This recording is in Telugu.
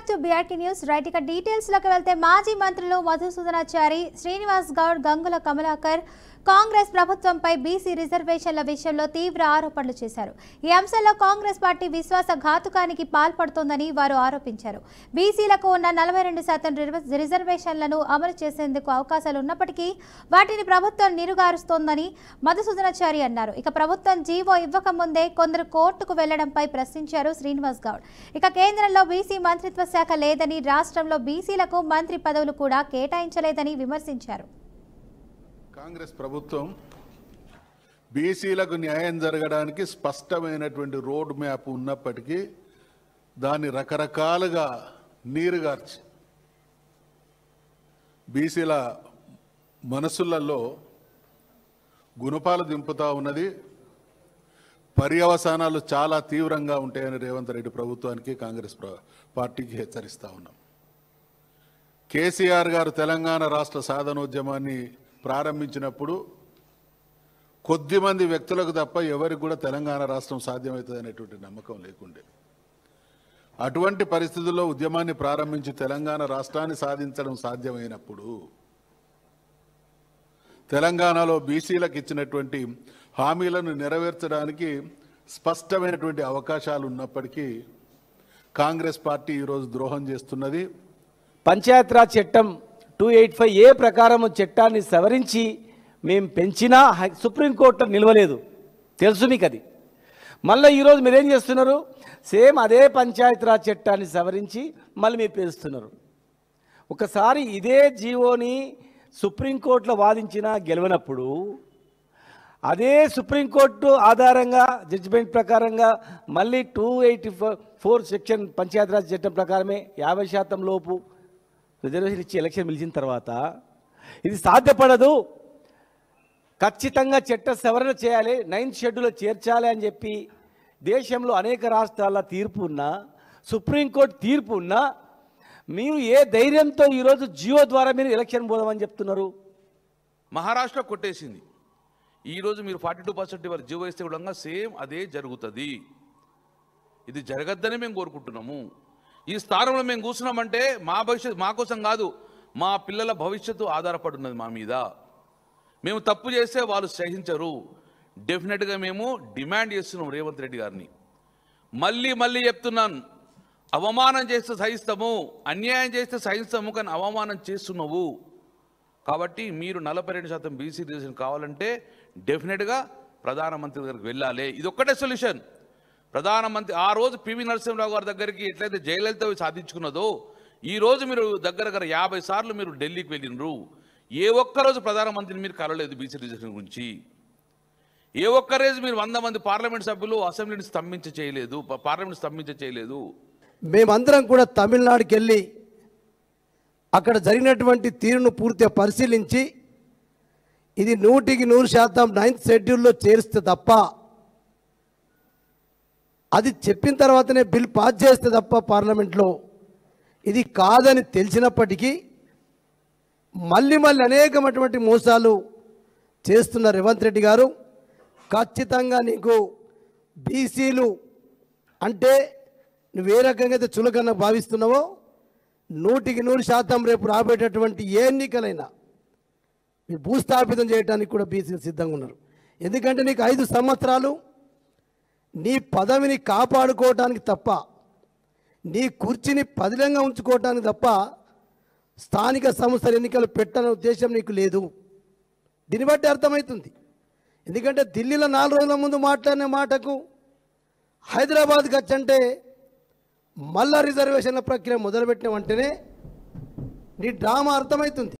Back to BRT news. Right, ఇక డీటెయిల్స్ లోకి వెళ్తే మాజీ మంత్రులు మధుసూదనాచారి, శ్రీనివాస్ గౌడ్, గంగుల కమలాకర్ కాంగ్రెస్ ప్రభుత్వంపై బీసీ రిజర్వేషన్ల విషయంలో తీవ్ర ఆరోపణలు చేశారు. ఈ అంశంలో కాంగ్రెస్ పార్టీ విశ్వాసఘాతుకానికి పాల్పడుతోందని వారు ఆరోపించారు. బీసీలకు ఉన్న 42% రిజర్వేషన్లను అమలు చేసేందుకు అవకాశాలు ఉన్నప్పటికీ వాటిని ప్రభుత్వం నీరుగారుస్తోందని మధుసూదనాచారి అన్నారు. ఇక ప్రభుత్వం జీవో ఇవ్వకముందే కొందరు కోర్టుకు వెళ్లడంపై ప్రశ్నించారు శ్రీనివాస్ గౌడ్. ఇక కేంద్రంలో బీసీ మంత్రిత్వ శాఖ లేదని, రాష్ట్రంలో బీసీలకు మంత్రి పదవులు కూడా కేటాయించలేదని విమర్శించారు. కాంగ్రెస్ ప్రభుత్వం బీసీలకు న్యాయం జరగడానికి స్పష్టమైనటువంటి రోడ్ మ్యాప్ ఉన్నప్పటికీ దాన్ని రకరకాలుగా నీరుగార్చి బీసీల మనసులలో గుణపాలు దింపుతా ఉన్నది. పర్యవసానాలు చాలా తీవ్రంగా ఉంటాయని రేవంత్ రెడ్డి ప్రభుత్వానికి, కాంగ్రెస్ పార్టీకి హెచ్చరిస్తూ ఉన్నాం. కేసీఆర్ గారు తెలంగాణ రాష్ట్ర సాధనోద్యమాన్ని ప్రారంభించినప్పుడు కొద్దిమంది వ్యక్తులకు తప్ప ఎవరికి కూడా తెలంగాణ రాష్ట్రం సాధ్యమవుతుంది అనేటువంటి నమ్మకం లేకుండే. అటువంటి పరిస్థితుల్లో ఉద్యమాన్ని ప్రారంభించి తెలంగాణ రాష్ట్రాన్ని సాధించడం సాధ్యమైనప్పుడు తెలంగాణలో బీసీలకు ఇచ్చినటువంటి హామీలను నెరవేర్చడానికి స్పష్టమైనటువంటి అవకాశాలు ఉన్నప్పటికీ కాంగ్రెస్ పార్టీ ఈరోజు ద్రోహం చేస్తున్నది. పంచాయతీరాజ్ చట్టం 285A ప్రకారం చట్టాన్ని సవరించి మేము పెంచినా సుప్రీంకోర్టులో నిలవలేదు, తెలుసు మీకు అది. మళ్ళీ ఈరోజు మీరేం చేస్తున్నారు? సేమ్ అదే పంచాయతీరాజ్ చట్టాన్ని సవరించి మళ్ళీ మీరు పెంచుతున్నారు. ఒకసారి ఇదే జీవోని సుప్రీంకోర్టులో వాదించినా గెలవనప్పుడు అదే సుప్రీంకోర్టు ఆధారంగా జడ్జిమెంట్ ప్రకారంగా మళ్ళీ 284 సెక్షన్ పంచాయతీరాజ్ చట్టం ప్రకారమే 50% లోపు రిజర్వేషన్ ఇచ్చి ఎలక్షన్ పిలిచిన తర్వాత ఇది సాధ్యపడదు, ఖచ్చితంగా చట్ట సవరణ చేయాలి, 9th షెడ్యూల్లో చేర్చాలి అని చెప్పి దేశంలో అనేక రాష్ట్రాల తీర్పు ఉన్నా, సుప్రీంకోర్టు తీర్పు ఉన్నా మీరు ఏ ధైర్యంతో ఈరోజు జియో ద్వారా మీరు ఎలక్షన్ పోదామని చెప్తున్నారు? మహారాష్ట్ర కొట్టేసింది. ఈరోజు మీరు 42% వారు జియో వేస్తే కూడా సేమ్ అదే జరుగుతుంది. ఇది జరగద్దని మేము కోరుకుంటున్నాము. ఈ స్థానంలో మేము కూర్చున్నామంటే మా భవిష్యత్తు మా కోసం కాదు, మా పిల్లల భవిష్యత్తు ఆధారపడి ఉన్నది మా మీద. మేము తప్పు చేస్తే వాళ్ళు సహించరు. డెఫినెట్గా మేము డిమాండ్ చేస్తున్నాం రేవంత్ రెడ్డి గారిని. మళ్ళీ మళ్ళీ చెప్తున్నాను, అవమానం చేస్తే సహిస్తాము, అన్యాయం చేస్తే సహిస్తాము, కానీ అవమానం చేస్తున్నావు కాబట్టి మీరు 42% బీసీ రిజర్వేషన్ కావాలంటే డెఫినెట్గా ప్రధానమంత్రి దగ్గరికి వెళ్ళాలి. ఇది ఒక్కటే సొల్యూషన్. ప్రధానమంత్రి ఆ రోజు పివి నరసింహరావు గారి దగ్గరికి ఎట్లయితే జయలలిత సాధించుకున్నదో ఈరోజు మీరు దగ్గర 50 సార్లు మీరు ఢిల్లీకి వెళ్ళినరు. ఏ ఒక్కరోజు ప్రధానమంత్రిని మీరు కలవలేదు బీసీ రిజర్వేషన్ గురించి. ఏ ఒక్కరోజు మీరు 100 మంది పార్లమెంట్ సభ్యులు అసెంబ్లీని స్తంభించ చేయలేదు. మేమందరం కూడా తమిళనాడుకి వెళ్ళి అక్కడ జరిగినటువంటి తీరును పూర్తిగా పరిశీలించి ఇది 100% 9th షెడ్యూల్లో చేరిస్తే తప్ప, అది చెప్పిన తర్వాతనే బిల్ పాస్ చేస్తే తప్ప పార్లమెంట్లో ఇది కాదని తెలిసినప్పటికీ మళ్ళీ అనేకమైనటువంటి మోసాలు చేస్తున్న రేవంత్ రెడ్డి గారు, ఖచ్చితంగా నీకు బీసీలు అంటే నువ్వు ఏ రకంగా అయితే చులకన భావిస్తున్నావో 100% రేపు రాబోయేటటువంటి ఏ ఎన్నికలైనా మీరు భూస్థాపితం చేయడానికి కూడా బీసీలు సిద్ధంగా ఉన్నారు. ఎందుకంటే నీకు 5 సంవత్సరాలు నీ పదవిని కాపాడుకోవటానికి తప్ప, నీ కుర్చీని పదిలంగా ఉంచుకోవటానికి తప్ప స్థానిక సంస్థల ఎన్నికలు పెట్టని ఉద్దేశం నీకు లేదు. దీన్ని బట్టి అర్థమవుతుంది. ఎందుకంటే ఢిల్లీలో 4 రోజుల ముందు మాట్లాడిన మాటకు హైదరాబాద్కి వచ్చంటే మళ్ళా రిజర్వేషన్ల ప్రక్రియ మొదలుపెట్టిన వెంటనే నీ డ్రామా అర్థమవుతుంది.